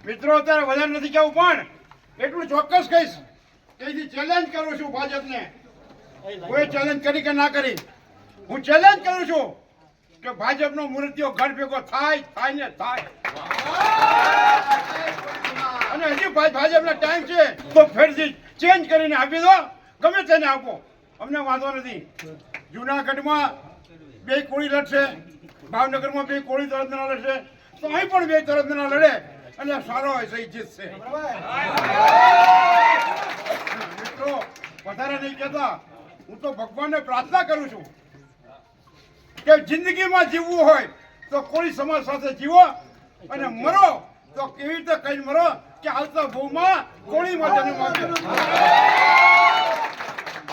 મિત્રો અત્યારે વધારે નથી કહેવું, પણ એટલું ચોક્કસ કહીશ કે ચેલેન્જ કરું છું ભાજપને. કોઈ ચેલેન્જ કરી કે ના કરી, હું ચેલેન્જ કરું છું કે ભાજપનો મૂર્તિઓ ઘર ભેગો થાય ને થાય. અને હજી ભાજપના ટાઈમ છે તો ફેરથી ચેન્જ કરીને આપી દો, ગમે તેને આપો, અમને વાંધો નથી. જુનાગઢમાં 2 કોળી લડશે, ભાવનગરમાં 2 કોળી તરફના લડશે, તો અહીં પણ 2 તરફના લડે અને સારો હશે, જીતશે. મિત્રો વધારે નહીં કહેતા, હું તો ભગવાનને પ્રાર્થના કરું છું કે જિંદગીમાં જીવવું હોય તો કોળી સમાજ સાથે જીવો, અને મરો તો કેવી રીતે કઈ મરો કે હાલતા ભૂમાં કોળીમાં જન્મ આપ્યો.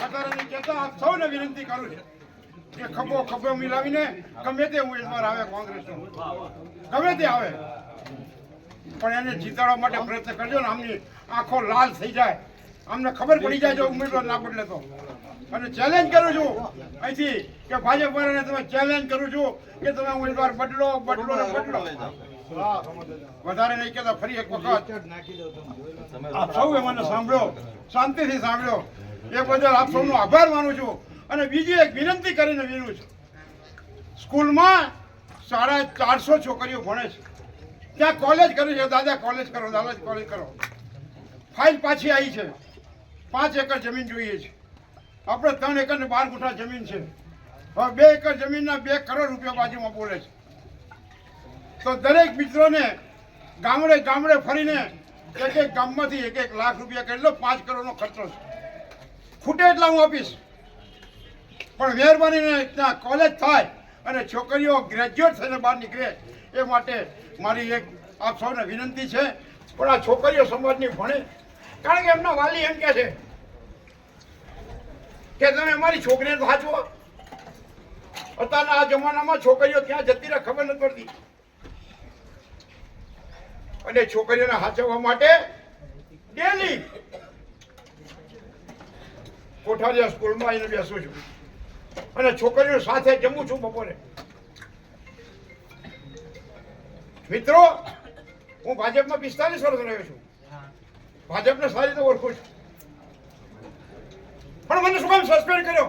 વધારે નહીં કહેતા, આપ સૌને વિનંતી કરું છું કે ખભો મિલાવીને ગમે તે ઉમેદવાર આવે કોંગ્રેસનો, ગમે તે આવે, પણ એને જીતાડવા માટે પ્રયત્ન કરજો ને. આમની આંખો લાલ થઈ જાય, અમને ખબર પડી જાય જો ઉમેદવાર ના બદલે તો. અને ચેલેન્જ કરું છું અહીંથી કે ભાજપ વાળાને તમે ચેલેન્જ કરું છું કે તમે ઉમેદવાર બદલો. વધારે નહીં કહેતા, ફરી એક વખત આપ સૌએ મને સાંભળ્યો, શાંતિથી સાંભળ્યો, એ બદલ આપ સૌનો આભાર માનું છું. અને બીજી એક વિનંતી કરીને વિનું છું, સ્કૂલમાં 450 છોકરીઓ ભણે છે, ત્યાં કોલેજ કરી છે. દાદા કોલેજ કરો, દાદા કોલેજ કરો. ફાઇલ પાછી આવી છે, 5 એકર જમીન જોઈએ છે. આપણે 3 એકર ને 12 ગુંઠા જમીન છે. હવે 2 એકર જમીનના 2 કરોડ રૂપિયા બાજુમાં બોલે છે. તો દરેક મિત્રોને ગામડે ફરીને એક ગામમાંથી 1 લાખ રૂપિયા કરી લો, 5 કરોડનો ખર્ચો છે. ખૂટે એટલા હું આપીશ, પણ મહેરબાનીને ત્યાં કોલેજ થાય અને છોકરીઓ ગ્રેજ્યુએટ થઈને બહાર નીકળે, એ માટે મારી એક આપ સૌને વિનંતી છે. પણ આ છોકરીઓ સમાજની ભણે, કારણ કે એમના વાલી એમ કહે છે કે તમે અમારી છોકરીને સાચવો. અત્યારના આ જમાનામાં છોકરીઓ ક્યાં જતી રહે ખબર નથી પડતી, અને છોકરીઓને સાચવવા માટે ડેલી કોઠારીયા સ્કૂલમાં આવીને બેસું છું અને છોકરીઓ સાથે જમું છું બપોરે. મિત્રો, હું ભાજપમાં 45 વર્ષ રહ્યો છું, ભાજપને સારી રીતે ઓળખું છું, પણ મને શું કામ સસ્પેન્ડ કર્યો?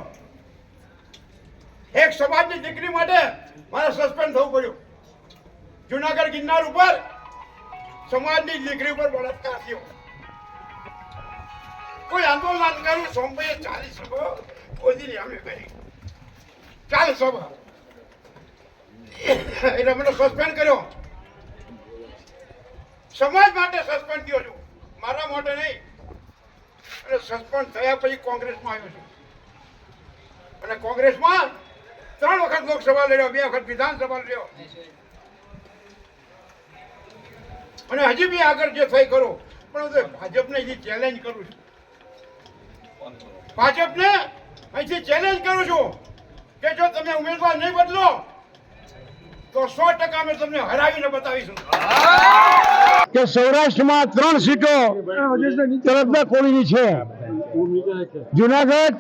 એક સમાજની દીકરી માટે મારે સસ્પેન્ડ થવું પડ્યું. જુનાગઢ ગિરનાર ઉપર સમાજની દીકરી ઉપર બળાત્કાર થયો. કોઈ આંદોલન કર્યું, સોમભાઈએ 40 સભા ઓછી અમે કરી, 40 સભા, એટલે મને સસ્પેન્ડ કર્યો. સમાજ માટે સસ્પેન્ડ થયો છું, મારા માટે નહીં. અને સસ્પેન્ડ થયા પછી કોંગ્રેસમાં આવ્યો છું, અને કોંગ્રેસમાં 3 વખત લોકસભા લડ્યો, 2 વખત વિધાનસભા લડ્યો, અને હજી બી આગળ જે થઈ કરું. પણ ભાજપને હજી ચેલેન્જ કરું છું, ભાજપને અહીંથી ચેલેન્જ કરું છું કે જો તમે ઉમેદવાર નહીં બદલો તો 100% અમે તમને હરાવીને બતાવીશું. કે સૌરાષ્ટ્રમાં 3 સીટો તરફના કોળીની છે. જુનાગઢ,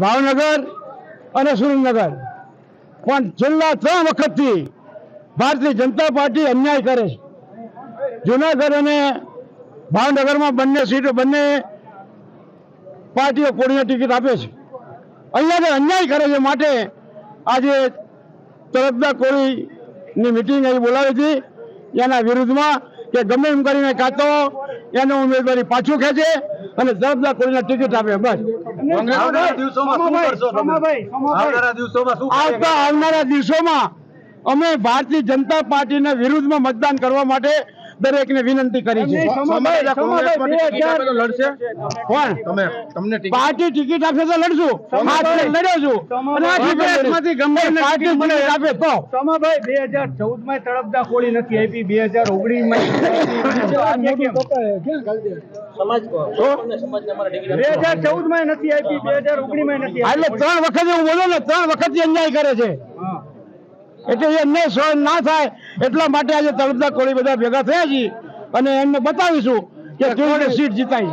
ભાવનગર અને સુરેન્દ્રનગર. પણ છેલ્લા 3 વખતથી ભારતીય જનતા પાર્ટી અન્યાય કરે છે. જુનાગઢ અને ભાવનગરમાં બંને પાર્ટીઓ કોળીને ટિકિટ આપે છે. અહીંયા અન્યાય કરે છે, માટે આજે તરફદાર કોળીની મિટિંગ અહીં બોલાવી હતી, એના વિરુદ્ધમાં કે ગમે એમ કરીને કાં તો એનો ઉમેદવારી પાછું ખેંચે અને તરફદાર કોળીને ટિકિટ આપે. બસ આવનારા દિવસોમાં અમે ભારતીય જનતા પાર્ટીના વિરુદ્ધમાં મતદાન કરવા માટે દરેકને વિનંતી કરી છે. પાર્ટી ટિકિટ આપે તો લડશું, લડ્યો છું, અને ગમે પાર્ટી ટિકિટ આપે તો. 2014 માં તળપદા કોળી નથી આપી, 2019 માં 2014 માં નથી આપી, 2019 માં નથી આપી. એટલે 3 વખત હું બોલો ને, 3 વખત અન્યાય કરે છે. એટલે એ અન્યાય સહન ના થાય એટલા માટે આજે તળપદા કોળી બધા ભેગા થયા છીએ અને એમને બતાવીશું કે કેવી રીતે સીટ જીતાય છે.